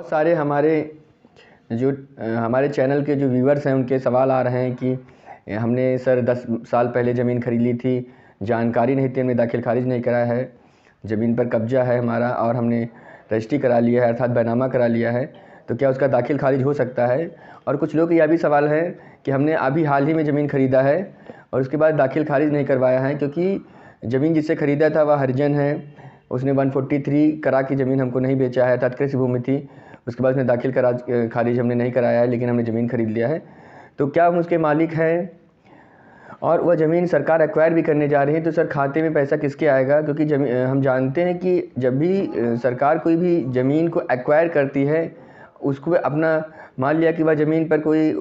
सारे हमारे चैनल के जो व्यूवर्स हैं उनके सवाल आ रहे हैं कि हमने सर 10 साल पहले ज़मीन ख़रीद ली थी, जानकारी नहीं थी, हमने दाखिल खारिज नहीं करा है, ज़मीन पर कब्जा है हमारा और हमने रजिस्ट्री करा लिया है अर्थात बैनामा करा लिया है, तो क्या उसका दाखिल खारिज हो सकता है। और कुछ लोग यह भी सवाल है कि हमने अभी हाल ही में ज़मीन ख़रीदा है और उसके बाद दाखिल खारिज नहीं करवाया है, क्योंकि ज़मीन जिससे ख़रीदा था वह हरिजन है, उसने 143 करा की ज़मीन हमको नहीं बेचा है अर्थात कृषि भूमि थी। उसके बाद उसने दाखिल खारिज हमने नहीं कराया है, लेकिन हमने ज़मीन ख़रीद लिया है। तो क्या हम उसके मालिक हैं और वह ज़मीन सरकार एक्वायर भी करने जा रही है, तो सर खाते में पैसा किसके आएगा। क्योंकि हम जानते हैं कि जब भी सरकार कोई भी ज़मीन को एक्वायर करती है, उसको अपना मान लिया कि वह ज़मीन पर कोई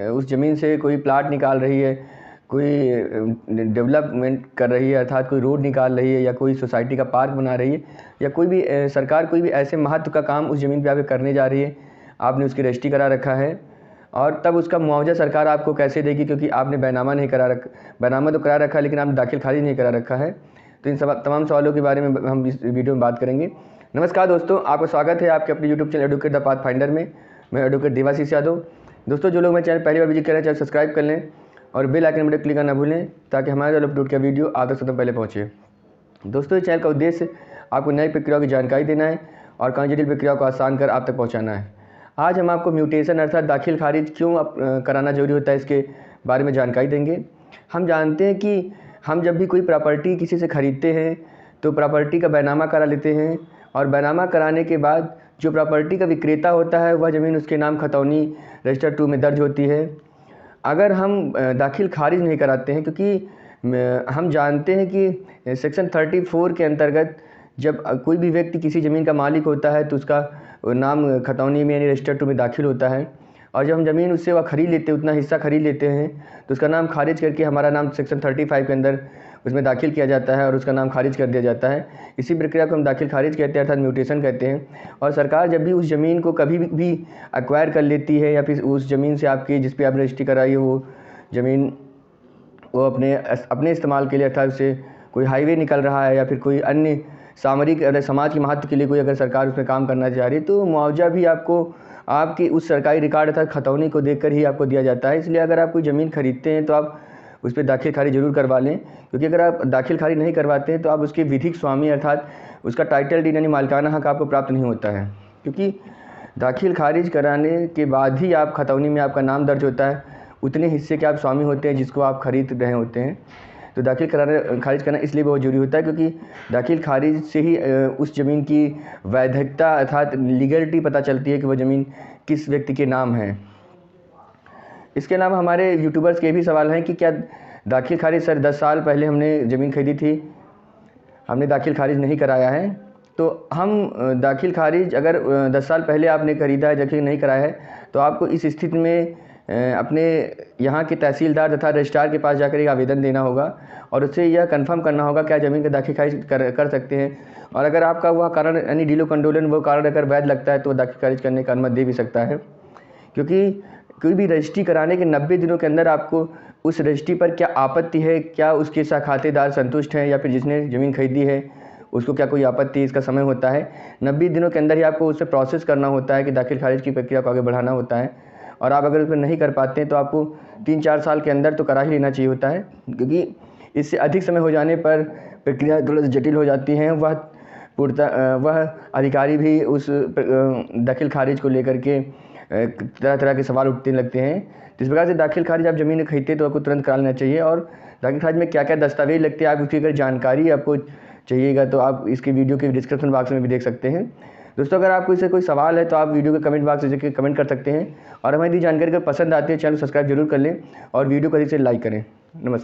उस ज़मीन से कोई प्लाट निकाल रही है, कोई डेवलपमेंट कर रही है अर्थात कोई रोड निकाल रही है या कोई सोसाइटी का पार्क बना रही है या कोई भी सरकार कोई भी ऐसे महत्व का काम उस ज़मीन पे आके करने जा रही है, आपने उसकी रजिस्ट्री करा रखा है और तब उसका मुआवजा सरकार आपको कैसे देगी, क्योंकि आपने बैनामा नहीं करा बैनामा तो करा रखा है लेकिन आपने दाखिल खारिज नहीं करा रखा है। तो इन तमाम सवालों के बारे में हम इस वीडियो में बात करेंगे। नमस्कार दोस्तों, आपका स्वागत है आपके अपने YouTube channel advocate the path finder में। मैं एडवोकेट देवाशीष यादव। दोस्तों, जो लोग मेरे चैनल पहली बार विजिट कर रहे हैं चैनल सब्सक्राइब कर लें और बेल आइकन बटन क्लिक करना ना भूलें ताकि हमारे अपलोड किया वीडियो आप तक सबसे पहले पहुँचे। दोस्तों, इस चैनल का उद्देश्य आपको नई प्रक्रियाओं की जानकारी देना है और कानूनी जटिल प्रक्रियाओं को आसान कर आप तक पहुँचाना है। आज हम आपको म्यूटेशन अर्थात दाखिल खारिज क्यों कराना जरूरी होता है इसके बारे में जानकारी देंगे। हम जानते हैं कि हम जब भी कोई प्रॉपर्टी किसी से ख़रीदते हैं तो प्रॉपर्टी का बैनामा करा लेते हैं और बैनामा कराने के बाद जो प्रॉपर्टी का विक्रेता होता है वह ज़मीन उसके नाम खतौनी रजिस्टर 2 में दर्ज होती है। अगर हम दाखिल खारिज नहीं कराते हैं, क्योंकि हम जानते हैं कि सेक्शन 34 के अंतर्गत जब कोई भी व्यक्ति किसी ज़मीन का मालिक होता है तो उसका नाम खतौनी में यानी रजिस्टर 2 में दाखिल होता है और जब हम ज़मीन उससे वह ख़रीद लेते हैं, उतना हिस्सा ख़रीद लेते हैं तो उसका नाम खारिज करके हमारा नाम सेक्शन 35 के अंदर उसमें दाखिल किया जाता है और उसका नाम खारिज कर दिया जाता है। इसी प्रक्रिया को हम दाखिल खारिज कहते हैं अर्थात म्यूटेशन कहते हैं। और सरकार जब भी उस ज़मीन को कभी भी एक्वायर कर लेती है या फिर उस ज़मीन से आपकी जिस पे आप रजिस्ट्री कराई है वो ज़मीन वो अपने इस्तेमाल के लिए अर्थात उससे कोई हाईवे निकल रहा है या फिर कोई अन्य सामरिक अगर समाज के महत्व के लिए कोई अगर सरकार उसमें काम करना चाह रही है तो मुआवजा भी आपको आपकी उस सरकारी रिकॉर्ड अर्थात खतौनी को देखकर ही आपको दिया जाता है। इसलिए अगर आप कोई ज़मीन खरीदते हैं तो आप उस पर दाखिल खारिज जरूर करवा लें, क्योंकि अगर आप दाखिल खारिज नहीं करवाते हैं तो आप उसके विधिक स्वामी अर्थात उसका टाइटल डीड यानी मालिकाना हक आपको प्राप्त नहीं होता है। क्योंकि दाखिल खारिज कराने के बाद ही आप खतौनी में आपका नाम दर्ज होता है, उतने हिस्से के आप स्वामी होते हैं जिसको आप खरीद रहे होते हैं। तो दाखिल खारिज करना इसलिए बहुत जरूरी होता है क्योंकि दाखिल खारिज से ही उस ज़मीन की वैधता अर्थात लीगलिटी पता चलती है कि वह ज़मीन किस व्यक्ति के नाम है। इसके अलावा हमारे यूट्यूबर्स के भी सवाल हैं कि क्या दाखिल खारिज सर 10 साल पहले हमने ज़मीन खरीदी थी, हमने दाखिल खारिज नहीं कराया है। तो हम दाखिल खारिज अगर 10 साल पहले आपने खरीदा है दाखिल नहीं कराया है तो आपको इस स्थिति में अपने यहाँ के तहसीलदार तथा रजिस्ट्रार के पास जाकर एक आवेदन देना होगा और उससे यह कंफर्म करना होगा क्या ज़मीन का दाखिल खारिज कर सकते हैं। और अगर आपका वह कारण यानी डीलो कंडोलन वो कारण अगर वैध लगता है तो दाखिल खारिज करने का अनुमति दे भी सकता है। क्योंकि कोई भी रजिस्ट्री कराने के 90 दिनों के अंदर आपको उस रजिस्ट्री पर क्या आपत्ति है, क्या उसके खातेदार संतुष्ट हैं या फिर जिसने ज़मीन खरीदी है उसको क्या कोई आपत्ति, इसका समय होता है 90 दिनों के अंदर ही आपको उससे प्रोसेस करना होता है कि दाखिल खारिज की प्रक्रिया को आगे बढ़ाना होता है। और आप अगर उसमें नहीं कर पाते हैं तो आपको 3-4 साल के अंदर तो करा ही लेना चाहिए होता है, क्योंकि इससे अधिक समय हो जाने पर प्रक्रिया थोड़ा जटिल हो जाती हैं। वह अधिकारी भी उस दाखिल खारिज को लेकर के तरह तरह के सवाल उठने लगते हैं। जिस प्रकार से दाखिल खारिज आप ज़मीन खरीदते हैं तो आपको तुरंत करा लेना चाहिए। और दाखिल खारिज में क्या क्या दस्तावेज लगते हैं आप उसकी अगर जानकारी आपको चाहिएगा तो आप इसके वीडियो के डिस्क्रिप्शन बॉक्स में भी देख सकते हैं। दोस्तों, अगर आपको इससे कोई सवाल है तो आप वीडियो के कमेंट बॉक्स में जाकर कमेंट कर सकते हैं और हमें दी जानकारी अगर पसंद आती है चैनल सब्सक्राइब जरूर कर लें और वीडियो को अधिक से लाइक करें। नमस्कार।